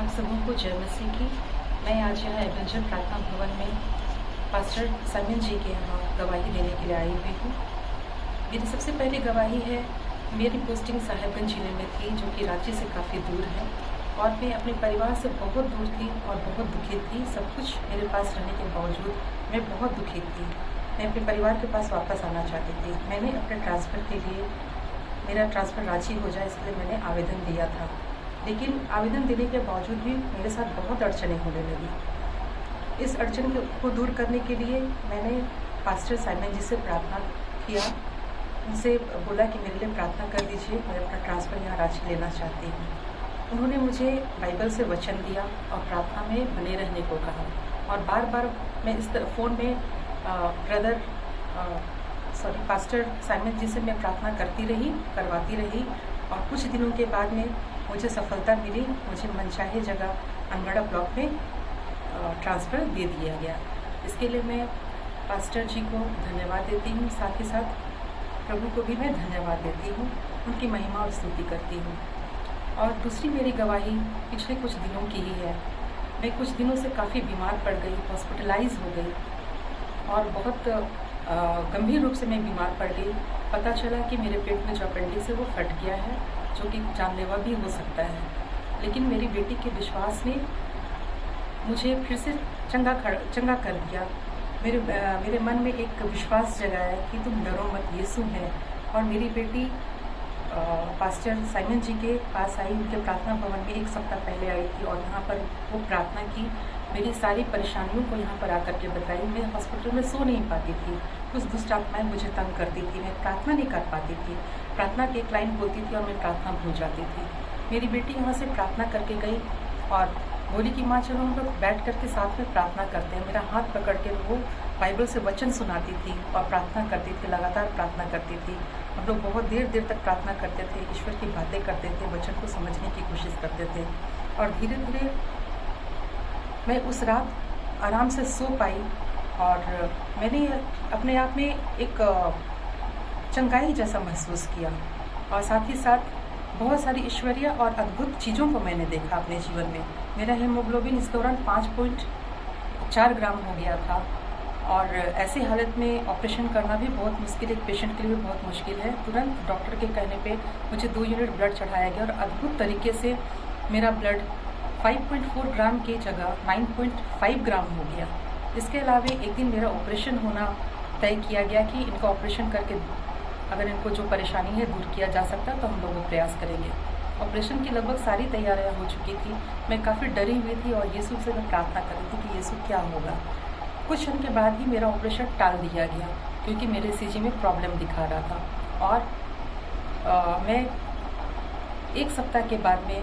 आप सबों को जय मसीह की। मैं आज यहाँ एवेंजर प्रार्थना भवन में पास्टर साइमन जी के यहाँ गवाही देने के लिए आई हुई हूँ। मेरी सबसे पहली गवाही है, मेरी पोस्टिंग साहेबगंज जिले में थी, जो कि रांची से काफ़ी दूर है, और मैं अपने परिवार से बहुत दूर थी और बहुत दुखित थी। सब कुछ मेरे पास रहने के बावजूद मैं बहुत दुखित थी। मैं अपने परिवार के पास वापस आना चाहती थी। मैंने अपने ट्रांसफ़र के लिए, मेरा ट्रांसफ़र रांची हो जाए इसलिए मैंने आवेदन दिया था, लेकिन आवेदन देने के बावजूद भी मेरे साथ बहुत अड़चनें होने लगी। इस अड़चन को दूर करने के लिए मैंने पास्टर साइमन जी से प्रार्थना किया, उनसे बोला कि मेरे लिए प्रार्थना कर दीजिए, मैं अपना ट्रांसफ़र यहाँ रांची लेना चाहती हूँ। उन्होंने मुझे बाइबल से वचन दिया और प्रार्थना में बने रहने को कहा, और बार बार मैं इस फ़ोन में पास्टर साइमन जी से मैं प्रार्थना करवाती रही, और कुछ दिनों के बाद में मुझे सफलता मिली। मुझे मनचाहे जगह अनगढ़ा ब्लॉक में ट्रांसफ़र दे दिया गया। इसके लिए मैं पास्टर जी को धन्यवाद देती हूँ, साथ ही साथ प्रभु को भी मैं धन्यवाद देती हूँ, उनकी महिमा और स्तुति करती हूँ। और दूसरी मेरी गवाही पिछले कुछ दिनों की ही है। मैं कुछ दिनों से काफ़ी बीमार पड़ गई, हॉस्पिटलाइज हो गई, और बहुत गंभीर रूप से मैं बीमार पड़ गई। पता चला कि मेरे पेट में जो अपेंडिक्स है वो फट गया है, जो कि जानलेवा भी हो सकता है। लेकिन मेरी बेटी के विश्वास ने मुझे फिर से चंगा कर दिया। मेरे मन में एक विश्वास जगाया कि तुम डरो मत, यीशु है। और मेरी बेटी पास्टर साइमन जी के पास आई, उनके प्रार्थना भवन में 1 सप्ताह पहले आई थी, और यहाँ पर वो प्रार्थना की, मेरी सारी परेशानियों को यहाँ पर आकर के बताई। मैं हॉस्पिटल में सो नहीं पाती थी, कुछ दुष्ट आत्माएं मुझे तंग करती थी, मैं प्रार्थना नहीं कर पाती थी। प्रार्थना की एक लाइन बोलती थी और मैं प्रार्थना भूल जाती थी। मेरी बेटी यहाँ से प्रार्थना करके गई और बोली कि माँ चलो हम लोग बैठ करके साथ में प्रार्थना करते हैं। मेरा हाथ पकड़ के वो बाइबल से वचन सुनाती थी और प्रार्थना करती थी, लगातार प्रार्थना करती थी। हम लोग बहुत देर तक प्रार्थना करते थे, ईश्वर की बातें करते थे, वचन को समझने की कोशिश करते थे। और धीरे धीरे मैं उस रात आराम से सो पाई, और मैंने अपने आप में एक चंगाई जैसा महसूस किया, और साथ ही साथ बहुत सारी ईश्वरीय और अद्भुत चीज़ों को मैंने देखा अपने जीवन में। मेरा हीमोग्लोबिन इस दौरान 5.4 ग्राम हो गया था, और ऐसी हालत में ऑपरेशन करना भी बहुत मुश्किल, एक पेशेंट के लिए भी बहुत मुश्किल है। तुरंत डॉक्टर के कहने पे मुझे 2 यूनिट ब्लड चढ़ाया गया, और अद्भुत तरीके से मेरा ब्लड 5.4 ग्राम की जगह 9.5 ग्राम हो गया। इसके अलावा एक दिन मेरा ऑपरेशन होना तय किया गया कि इनका ऑपरेशन करके अगर इनको जो परेशानी है दूर किया जा सकता तो हम लोग वो प्रयास करेंगे। ऑपरेशन की लगभग सारी तैयारियां हो चुकी थी। मैं काफ़ी डरी हुई थी और यीशु से मैं प्रार्थना कर रही थी कि यीशु क्या होगा। कुछ क्षण के बाद ही मेरा ऑपरेशन टाल दिया गया, क्योंकि मेरे सीजी में प्रॉब्लम दिखा रहा था, और मैं 1 सप्ताह के बाद में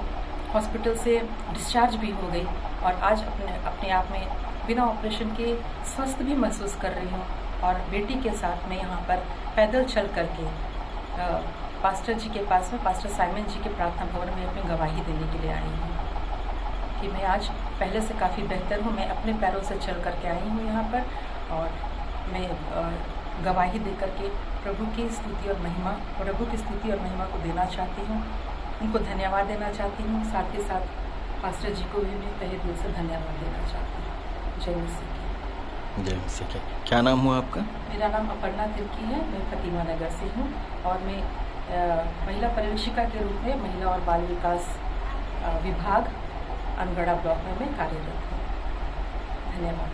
हॉस्पिटल से डिस्चार्ज भी हो गई, और आज अपने आप में बिना ऑपरेशन के स्वस्थ भी महसूस कर रही हूँ। और बेटी के साथ मैं यहाँ पर पैदल चल करके पास्टर जी के पास में, पास्टर साइमन जी के प्रार्थना भवन में अपनी गवाही देने के लिए आई हूँ कि मैं आज पहले से काफ़ी बेहतर हूँ। मैं अपने पैरों से चल करके आई हूँ यहाँ पर, और मैं गवाही दे करके प्रभु की स्तुति और महिमा को देना चाहती हूँ, उनको धन्यवाद देना चाहती हूँ। साथ ही साथ पास्टर जी को भी मैं तहे दिल से धन्यवाद देना चाहती हूँ। जय मसीह की। जय मसीह की। क्या नाम हुआ आपका? मेरा नाम अपर्णा तिर्की है, मैं फतीमा नगर से हूँ, और मैं महिला पर्यवेक्षिका के रूप में महिला और बाल विकास विभाग अनगढ़ा ब्लॉक में मैं कार्यरत हूँ। धन्यवाद।